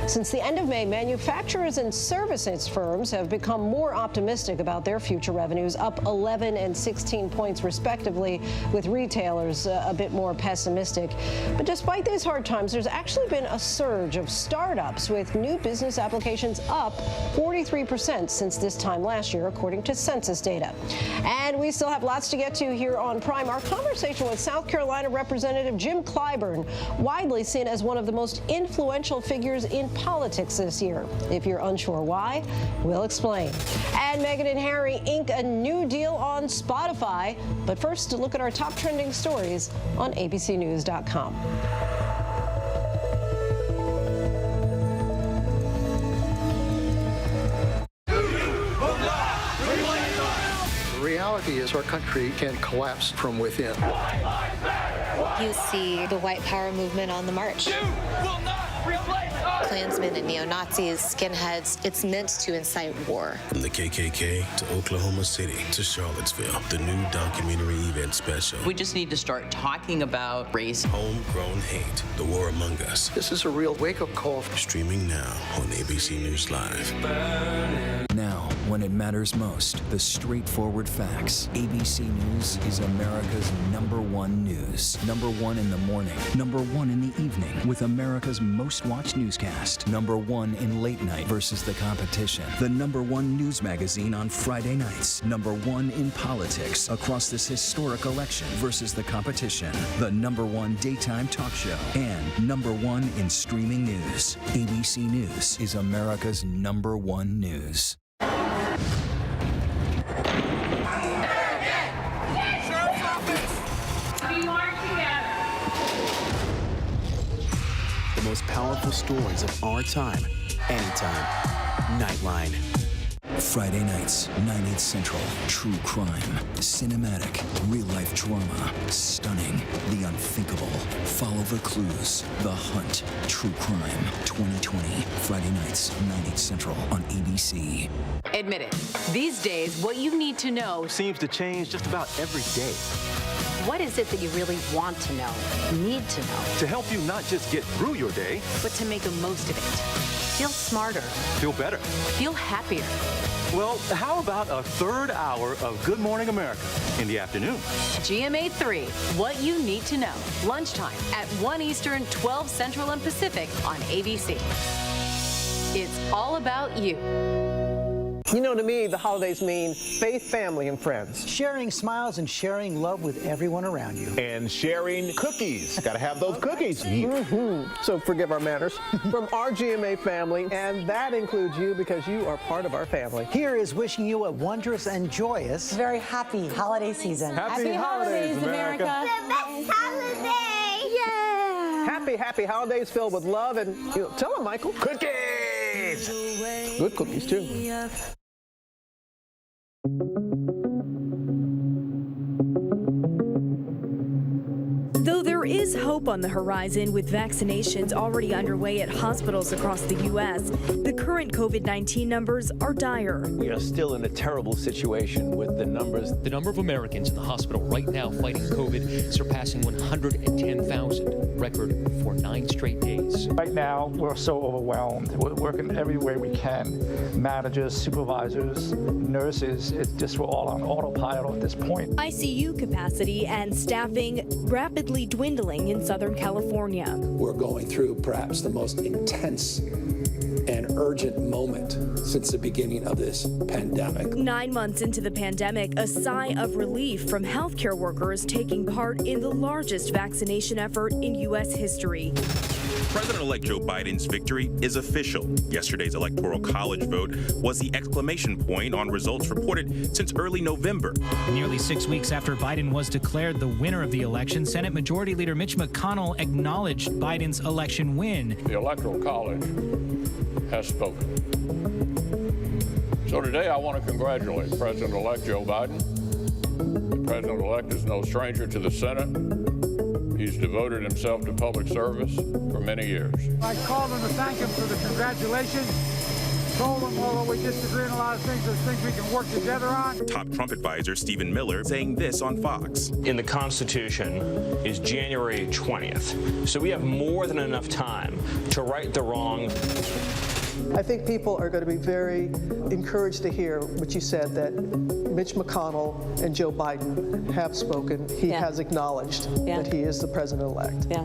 Since the end of May, manufacturers and services firms have become more optimistic about their future revenues, up 11 and 16 points respectively, with retailers a bit more pessimistic. But despite these hard times, there's actually been a surge of startups, with new business applications up 43% since this time last year, according to census data. And we still have lots to get to here on Prime. Our conversation with South Carolina Representative Jim Clyburn, widely seen as one of the most influential figures in politics this year. If you're unsure why, we'll explain. And Meghan and Harry ink a new deal on Spotify. But first, to look at our top trending stories on abcnews.com. The reality is our country can collapse from within. You see the white power movement on the march. Klansmen and neo-Nazis, skinheads, it's meant to incite war. From the KKK to Oklahoma City to Charlottesville, the new documentary event special. We just need to start talking about race. Homegrown hate, the war among us. This is a real wake-up call. Streaming now on ABC News Live. Now, when it matters most, the straightforward facts. ABC News is America's #1 news. #1 in the morning, #1 in the evening, with America's most watched newscast. #1 in late night versus the competition. The #1 news magazine on Friday nights. #1 in politics across this historic election versus the competition. The #1 daytime talk show. And #1 in streaming news. ABC News is America's #1 news. The most powerful stories of our time, anytime. Nightline. Friday nights, 9/8 Central. True crime, cinematic, real-life drama, stunning, the unthinkable. Follow the clues. The Hunt. True crime. 2020. Friday nights, 9/8 Central on ABC. Admit it. These days, what you need to know seems to change just about every day. What is it that you really want to know, need to know? To help you not just get through your day, But to make the most of it. Feel smarter. feel better. Feel happier. Well, how about a third hour of Good Morning America in the afternoon? GMA 3, what you need to know. Lunchtime at 1 Eastern, 12 Central and Pacific on ABC. It's all about you. You know, to me, the holidays mean faith, family, and friends. Sharing smiles and sharing love with everyone around you. And sharing cookies. Got to have those cookies. So forgive our manners. From our GMA family, and that includes you because you are part of our family. Here is wishing you a wondrous and joyous, very happy holiday season. Happy holidays, America. The best holiday. Yeah. Happy holidays filled with love and, tell them, Michael. Cookies. Good cookies, too. Though there is hope on the horizon with vaccinations already underway at hospitals across the U.S., the current COVID-19 numbers are dire. We are still in a terrible situation with the numbers. The number of Americans in the hospital right now fighting COVID surpassing 110,000, record for 9 straight days. Right now, we're so overwhelmed. We're working every way we can. Managers, supervisors, nurses, it's just we're all on autopilot at this point. ICU capacity and staffing rapidly dwindling in Southern California. We're going through perhaps the most intense and urgent moment since the beginning of this pandemic. 9 months into the pandemic, a sigh of relief from healthcare workers taking part in the largest vaccination effort in U.S. history. President-elect Joe Biden's victory is official. Yesterday's Electoral College vote was the exclamation point on results reported since early November. Nearly 6 weeks after Biden was declared the winner of the election, Senate Majority Leader Mitch McConnell acknowledged Biden's election win. The Electoral College has spoken. So today I want to congratulate President-elect Joe Biden. The President-elect is no stranger to the Senate. He's devoted himself to public service for many years. I called him to thank him for the congratulations. Told him, although we disagree on a lot of things, there's things we can work together on. Top Trump advisor Stephen Miller saying this on Fox. In the Constitution is January 20th. So we have more than enough time to right the wrong. I think people are going to be very encouraged to hear what you said, that Mitch McConnell and Joe Biden have spoken. He has acknowledged that he is the president-elect. Yeah.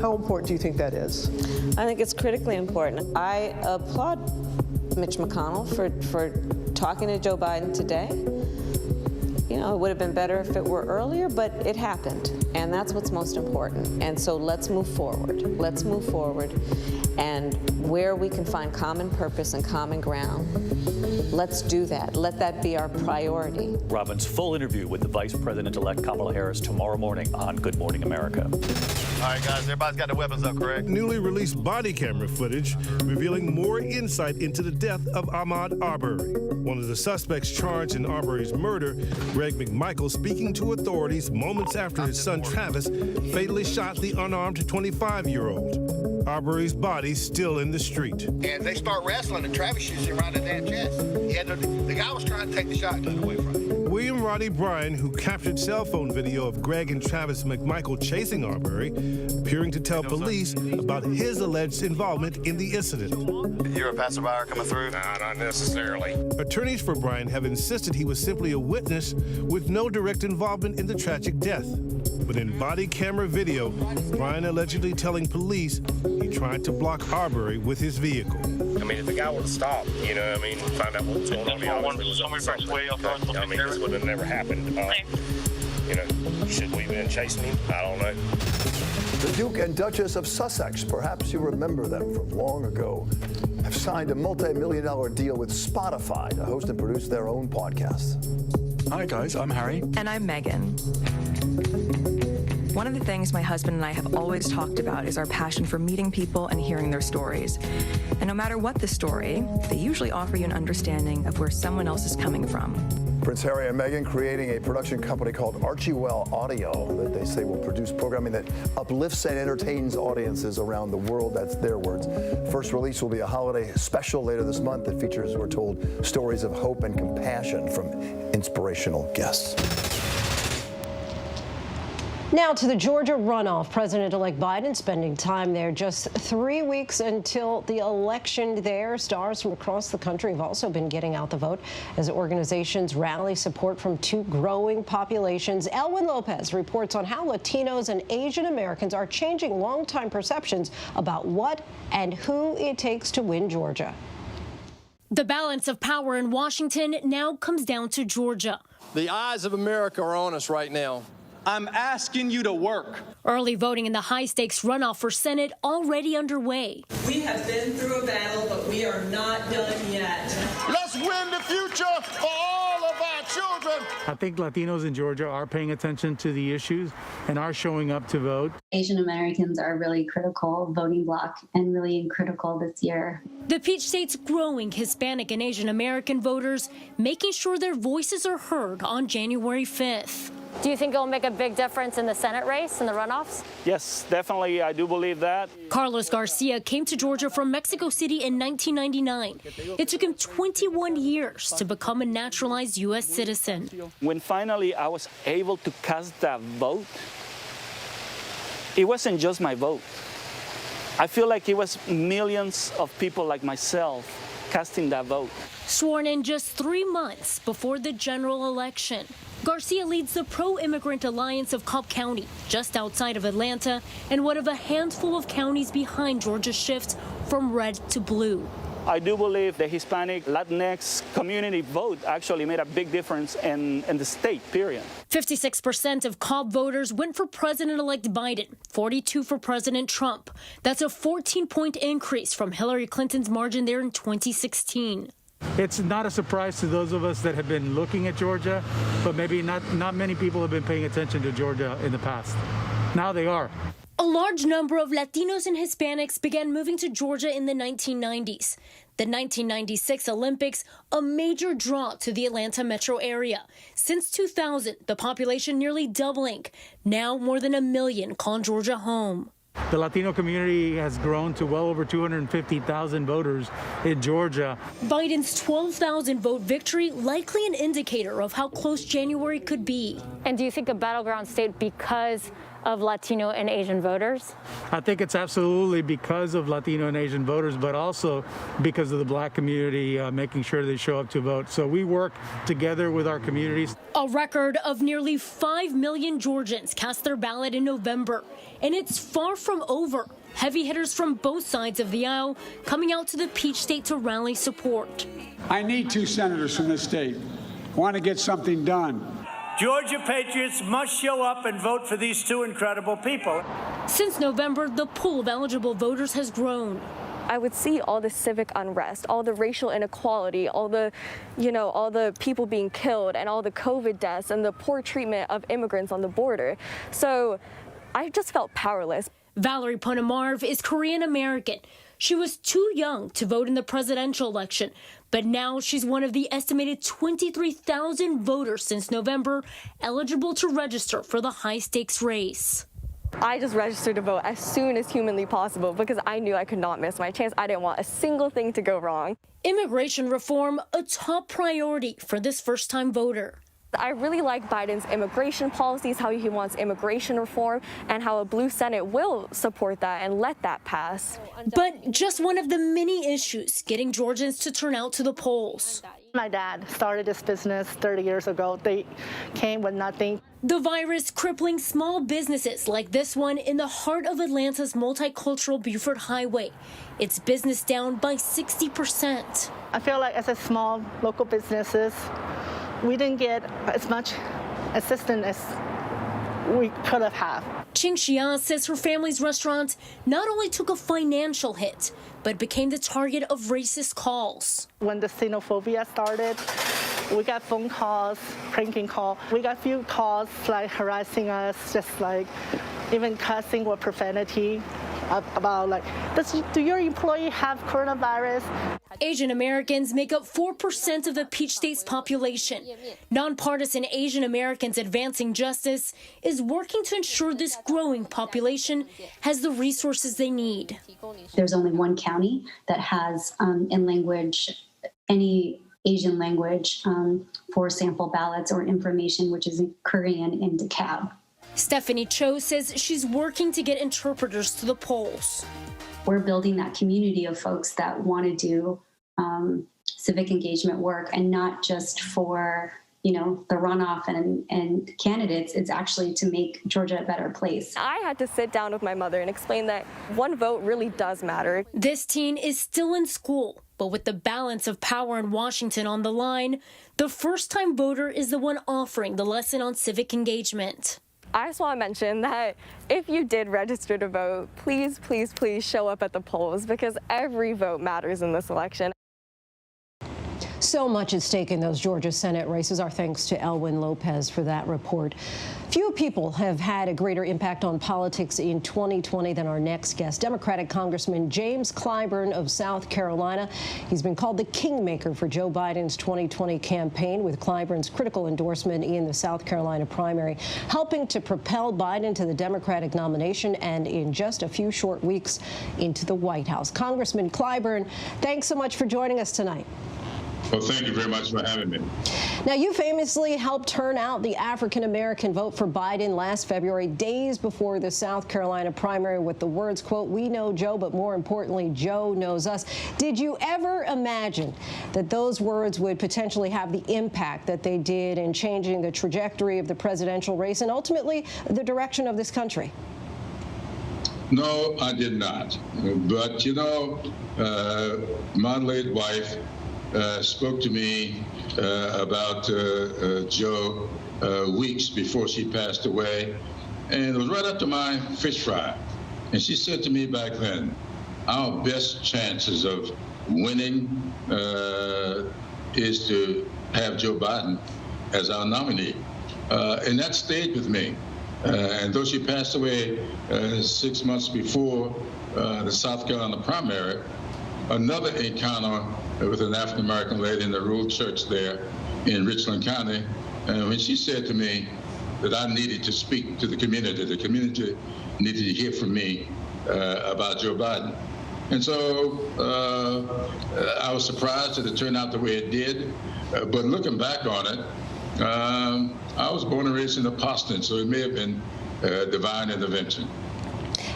How important do you think that is? I think it's critically important. I applaud Mitch McConnell for talking to Joe Biden today. You know, it would have been better if it were earlier, but it happened. And that's what's most important. And so let's move forward. Let's move forward. And where we can find common purpose and common ground, let's do that. Let that be our priority. Robin's full interview with the Vice President-elect Kamala Harris tomorrow morning on Good Morning America. All right, guys, everybody's got their weapons up, correct? Newly released body camera footage revealing more insight into the death of Ahmaud Arbery. One of the suspects charged in Arbery's murder, Greg McMichael, speaking to authorities moments after his son Travis fatally shot the unarmed 25-year-old. Arbery's body still in the street. And they start wrestling, and Travis shoots him right in the damn chest. The guy was trying to take the shotgun away from him. William Roddy Bryan, who captured cell phone video of Greg and Travis McMichael chasing Arbery, appearing to tell police about his alleged involvement in the incident. You're a passerby coming through? No, not necessarily. Attorneys for Bryan have insisted he was simply a witness with no direct involvement in the tragic death. But in body camera video, Bryan allegedly telling police he tried to block Arbery with his vehicle. I mean, if the guy would have stopped, you know, I mean, find out what was going on. I mean, this would have never happened. You know, should we have been chasing him? I don't know. The Duke and Duchess of Sussex, perhaps you remember them from long ago, have signed a multi-million-dollar deal with Spotify to host and produce their own podcast. Hi guys, I'm Harry. And I'm Megan. One of the things my husband and I have always talked about is our passion for meeting people and hearing their stories. And no matter what the story, they usually offer you an understanding of where someone else is coming from. Prince Harry and Meghan creating a production company called Archewell Audio that they say will produce programming that uplifts and entertains audiences around the world. That's their words. First release will be a holiday special later this month that features, we're told, stories of hope and compassion from inspirational guests. Now to the Georgia runoff. President-elect Biden spending time there just 3 weeks until the election there. Stars from across the country have also been getting out the vote as organizations rally support from two growing populations. Elwin Lopez reports on how Latinos and Asian Americans are changing longtime perceptions about what and who it takes to win Georgia. The balance of power in Washington now comes down to Georgia. The eyes of America are on us right now. I'm asking you to work. Early voting in the high-stakes runoff for Senate already underway. We have been through a battle, but we are not done yet. Let's win the future for all of our children. I think Latinos in Georgia are paying attention to the issues and are showing up to vote. Asian Americans are really critical voting bloc and really critical this year. The Peach State's growing Hispanic and Asian American voters, making sure their voices are heard on January 5th. Do you think it will make a big difference in the Senate race and the runoffs? Yes, definitely. I do believe that. Carlos Garcia came to Georgia from Mexico City in 1999. It took him 21 years to become a naturalized U.S. citizen. When finally I was able to cast that vote, it wasn't just my vote. I feel like it was millions of people like myself casting that vote. Sworn in just 3 months before the general election, Garcia leads the pro-immigrant alliance of Cobb County, just outside of Atlanta, and one of a handful of counties behind Georgia's shift from red to blue. I do believe the Hispanic Latinx community vote actually made a big difference in the state, period. 56% of Cobb voters went for President-elect Biden, 42% for President Trump. That's a 14-point increase from Hillary Clinton's margin there in 2016. It's not a surprise to those of us that have been looking at Georgia, but maybe not many people have been paying attention to Georgia in the past. Now they are. A large number of Latinos and Hispanics began moving to Georgia in the 1990s. The 1996 Olympics, a major draw to the Atlanta metro area. Since 2000, the population nearly doubling. Now more than 1 million call Georgia home. The Latino community has grown to well over 250,000 voters in Georgia. Biden's 12,000 vote victory likely an indicator of how close January could be. And do you think a battleground state because of Latino and Asian voters? I think it's absolutely because of Latino and Asian voters, but also because of the black community making sure they show up to vote. So we work together with our communities. A record of nearly 5 million Georgians cast their ballot in November, and it's far from over. Heavy hitters from both sides of the aisle coming out to the Peach State to rally support. I need 2 senators from this state. Want to get something done. Georgia patriots must show up and vote for these two incredible people. Since November, the pool of eligible voters has grown. I would see all the civic unrest, all the racial inequality, all the people being killed and all the COVID deaths and the poor treatment of immigrants on the border. So I just felt powerless. Valerie Ponomarev is Korean American. She was too young to vote in the presidential election, but now she's one of the estimated 23,000 voters since November eligible to register for the high-stakes race. I just registered to vote as soon as humanly possible because I knew I could not miss my chance. I didn't want a single thing to go wrong. Immigration reform, a top priority for this first-time voter. I really like Biden's immigration policies, how he wants immigration reform, and how a blue Senate will support that and let that pass. But just one of the many issues getting Georgians to turn out to the polls. My dad started this business 30 years ago. They came with nothing. The virus crippling small businesses like this one in the heart of Atlanta's multicultural Buford Highway. Its business down by 60%. I feel like as a small local businesses, we didn't get as much assistance as we could have had. Ching Xia says her family's restaurant not only took a financial hit, but became the target of racist calls. When the xenophobia started, we got phone calls, pranking calls. We got a few calls like harassing us, just like even cussing or profanity about like, do your employee have coronavirus? Asian Americans make up 4% of the Peach State's population. Nonpartisan Asian Americans Advancing Justice is working to ensure this growing population has the resources they need. There's only one county that has in language, any Asian language for sample ballots or information, which is in Korean in DeKalb. Stephanie Cho says she's working to get interpreters to the polls. We're building that community of folks that want to do civic engagement work, and not just for, the runoff and candidates. It's actually to make Georgia a better place. I had to sit down with my mother and explain that one vote really does matter. This teen is still in school, but with the balance of power in Washington on the line, the first-time voter is the one offering the lesson on civic engagement. I just want to mention that if you did register to vote, please, please, please show up at the polls, because every vote matters in this election. So much at stake in those Georgia Senate races. Our thanks to Elwyn Lopez for that report. Few people have had a greater impact on politics in 2020 than our next guest, Democratic Congressman James Clyburn of South Carolina. He's been called the kingmaker for Joe Biden's 2020 campaign, with Clyburn's critical endorsement in the South Carolina primary, helping to propel Biden to the Democratic nomination and in just a few short weeks into the White House. Congressman Clyburn, thanks so much for joining us tonight. Well, thank you very much for having me. Now, you famously helped turn out the African-American vote for Biden last February, days before the South Carolina primary, with the words, quote, "We know Joe, but more importantly, Joe knows us." Did you ever imagine that those words would potentially have the impact that they did in changing the trajectory of the presidential race and ultimately the direction of this country? No, I did not. But, my late wife spoke to me about Joe weeks before she passed away, and it was right after my fish fry. And she said to me back then, our best chances of winning is to have Joe Biden as our nominee. And that stayed with me. And though she passed away 6 months before the South Carolina primary, another encounter with an African-American lady in the rural church there in Richland County, and when she said to me that I needed to speak to the community needed to hear from me about Joe Biden. And so I was surprised that it turned out the way it did, but looking back on it, I was born and raised in Boston, so it may have been divine intervention.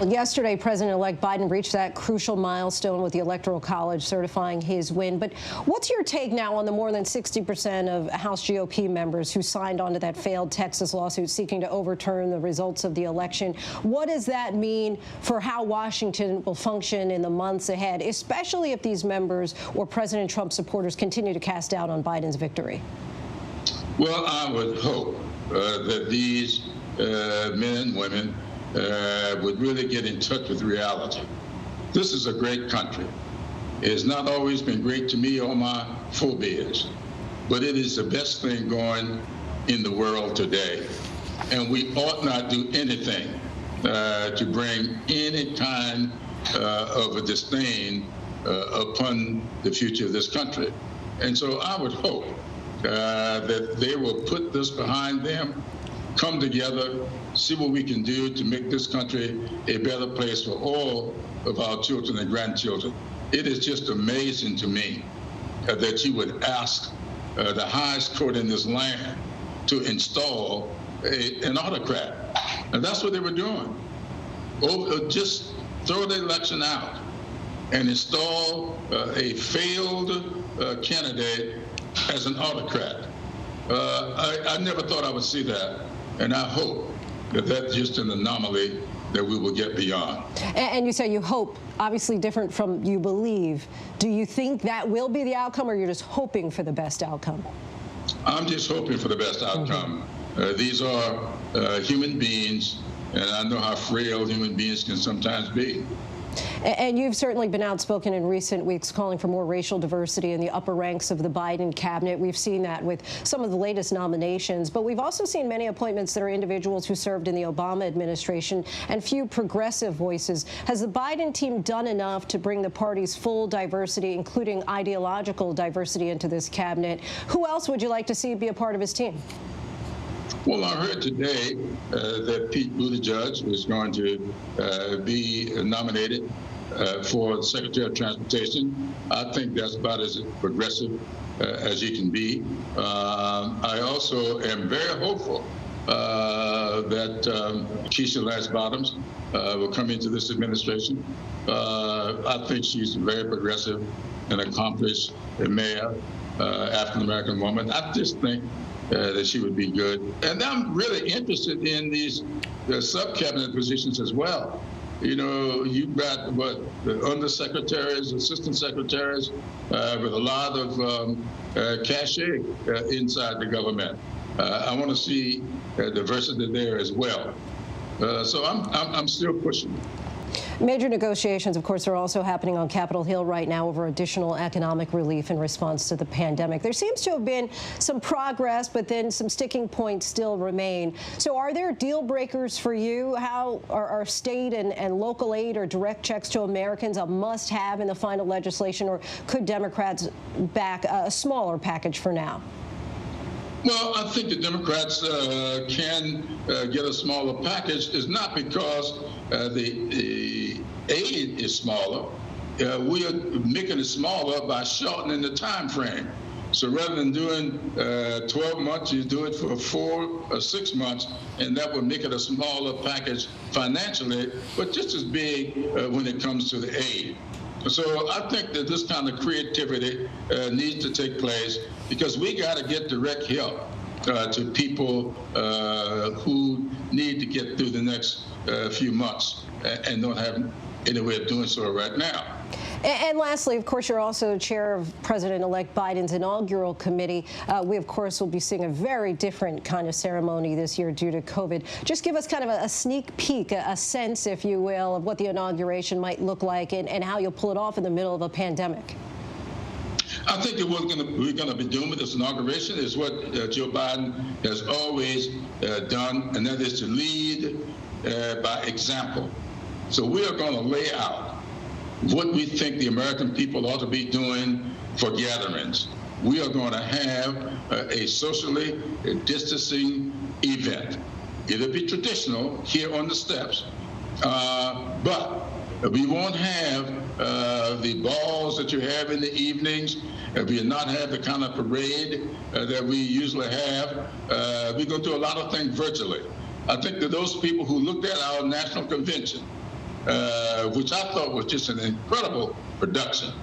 Yesterday, President-elect Biden reached that crucial milestone with the Electoral College certifying his win. But what's your take now on the more than 60% of House GOP members who signed on to that failed Texas lawsuit seeking to overturn the results of the election? What does that mean for how Washington will function in the months ahead, especially if these members or President Trump supporters continue to cast doubt on Biden's victory? Well, I would hope that these men and women would really get in touch with reality. This is a great country. It has not always been great to me or my forebears, but it is the best thing going in the world today. And we ought not do anything to bring any kind of a disdain upon the future of this country. And so I would hope that they will put this behind them, come together, see what we can do to make this country a better place for all of our children and grandchildren. It is just amazing to me that you would ask the highest court in this land to install an autocrat. And that's what they were doing. Just throw the election out and install a failed candidate as an autocrat. I never thought I would see that. And I hope that that's just an anomaly that we will get beyond. And you say you hope, obviously different from you believe. Do you think that will be the outcome, or you're just hoping for the best outcome? I'm just hoping for the best outcome. These are human beings, and I know how frail human beings can sometimes be. And you've certainly been outspoken in recent weeks calling for more racial diversity in the upper ranks of the Biden cabinet. We've seen that with some of the latest nominations, but we've also seen many appointments that are individuals who served in the Obama administration and few progressive voices. Has the Biden team done enough to bring the party's full diversity, including ideological diversity, into this cabinet? Who else would you like to see be a part of his team? Well, I heard today that Pete Buttigieg is going to be nominated for Secretary of Transportation. I think that's about as progressive as you can be. I also am very hopeful that Keisha Lance Bottoms will come into this administration. I think she's very progressive and accomplished mayor, African-American woman. I just think that she would be good. And I'm really interested in these sub-cabinet positions as well. You know, you've got the undersecretaries, assistant secretaries, with a lot of cachet inside the government. I want to see diversity there as well. So I'm still pushing. Major negotiations, of course, are also happening on Capitol Hill right now over additional economic relief in response to the pandemic. There seems to have been some progress, but then some sticking points still remain. So are there deal breakers for you? How are state and local aid or direct checks to Americans a must-have in the final legislation, or could Democrats back a smaller package for now? Well, I think the Democrats can get a smaller package. It's not because the aid is smaller. We are making it smaller by shortening the time frame. So rather than doing 12 months, you do it for 4 or 6 months, and that would make it a smaller package financially, but just as big when it comes to the aid. So I think that this kind of creativity needs to take place, because we got to get direct help to people who need to get through the next few months and don't have any way of doing so right now. And lastly, of course, you're also chair of President-elect Biden's inaugural committee. We, of course, will be seeing a very different kind of ceremony this year due to COVID. Just give us kind of a sneak peek, a sense, if you will, of what the inauguration might look like and how you'll pull it off in the middle of a pandemic. I think that what we're going to be doing with this inauguration is what Joe Biden has always done, and that is to lead by example. So we are going to lay out what we think the American people ought to be doing for gatherings. We are going to have a socially distancing event. It'll be traditional here on the steps, but we won't have the balls that you have in the evenings. We will not have the kind of parade that we usually have. We're going to do a lot of things virtually. I think that those people who looked at our national convention, which I thought was just an incredible production,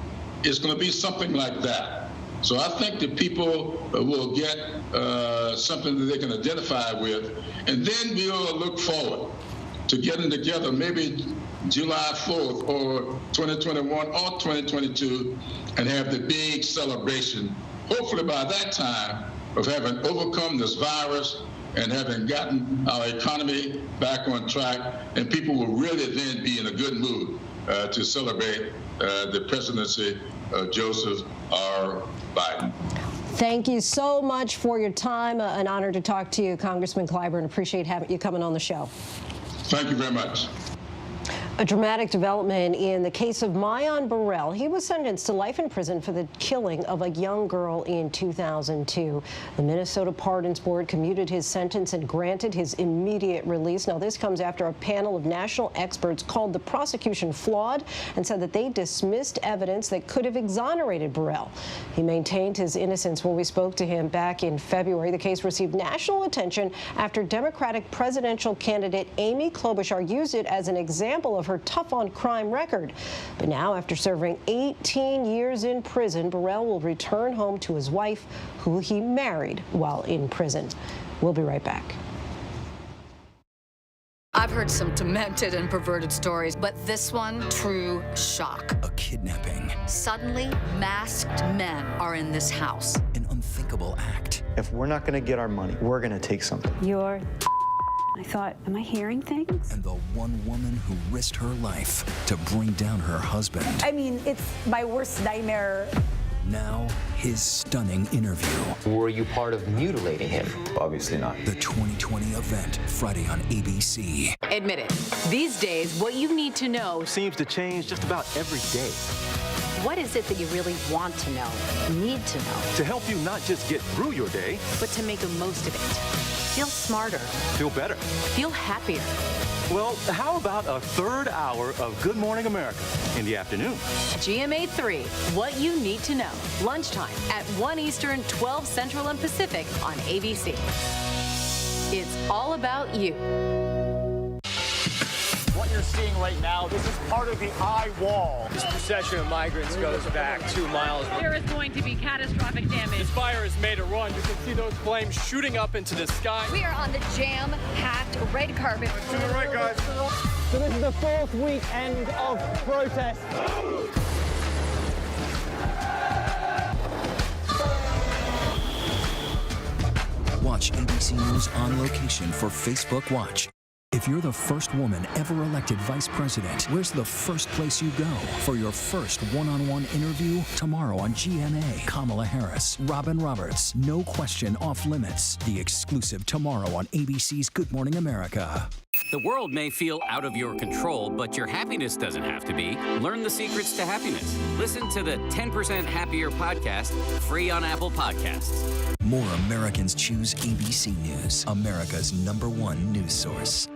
is going to be something like that. So I think that people will get something that they can identify with, and then we'll look forward to getting together maybe July 4th or 2021 or 2022 and have the big celebration, hopefully by that time, of having overcome this virus and having gotten our economy back on track, and people will really then be in a good mood to celebrate the presidency of Joseph R. Biden. Thank you so much for your time. An honor to talk to you, Congressman Clyburn. Appreciate having you coming on the show. Thank you very much. A dramatic development in the case of Mayan Burrell. He was sentenced to life in prison for the killing of a young girl in 2002. The Minnesota Pardons Board commuted his sentence and granted his immediate release. Now, this comes after a panel of national experts called the prosecution flawed and said that they dismissed evidence that could have exonerated Burrell. He maintained his innocence when we spoke to him back in February. The case received national attention after Democratic presidential candidate Amy Klobuchar used it as an example of her tough-on-crime record. But now, after serving 18 years in prison, Burrell will return home to his wife, who he married while in prison. We'll be right back. I've heard some demented and perverted stories, but this one, true shock. A kidnapping. Suddenly, masked men are in this house. An unthinkable act. If we're not going to get our money, we're going to take something. You're... I thought, am I hearing things? And the one woman who risked her life to bring down her husband. I mean, it's my worst nightmare. Now, his stunning interview. Were you part of mutilating him? Obviously not. The 2020 event, Friday on ABC. Admit it. These days, what you need to know seems to change just about every day. What is it that you really want to know, need to know? To help you not just get through your day, but to make the most of it. Feel smarter. Feel better. Feel happier. Well, how about a third hour of Good Morning America in the afternoon? GMA 3, what you need to know. Lunchtime at 1 Eastern, 12 Central and Pacific on ABC. It's all about you. What you're seeing right now, this is part of the eye wall. This procession of migrants goes back 2 miles. There is going to be catastrophic damage. This fire has made a run. You can see those flames shooting up into the sky. We are on the jam-packed red carpet. To the right, guys. So this is the 4th weekend of protest. Watch ABC News on location for Facebook Watch. If you're the first woman ever elected vice president, where's the first place you go for your first one-on-one interview? Tomorrow on GMA, Kamala Harris, Robin Roberts, no question off limits. The exclusive tomorrow on ABC's Good Morning America. The world may feel out of your control, but your happiness doesn't have to be. Learn the secrets to happiness. Listen to the 10% Happier podcast, free on Apple Podcasts. More Americans choose ABC News, America's #1 news source.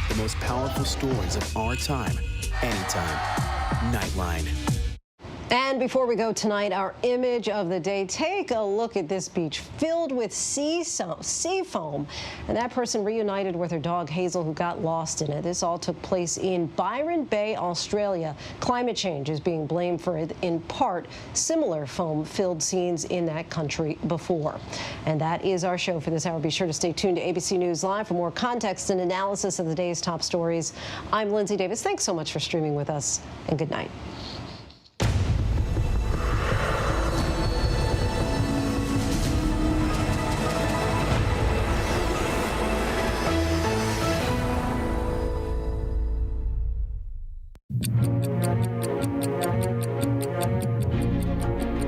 The most powerful stories of our time, anytime. Nightline. And before we go tonight, our image of the day. Take a look at this beach filled with sea foam. And that person reunited with her dog, Hazel, who got lost in it. This all took place in Byron Bay, Australia. Climate change is being blamed for it, in part, similar foam-filled scenes in that country before. And that is our show for this hour. Be sure to stay tuned to ABC News Live for more context and analysis of the day's top stories. I'm Lindsay Davis. Thanks so much for streaming with us, and good night.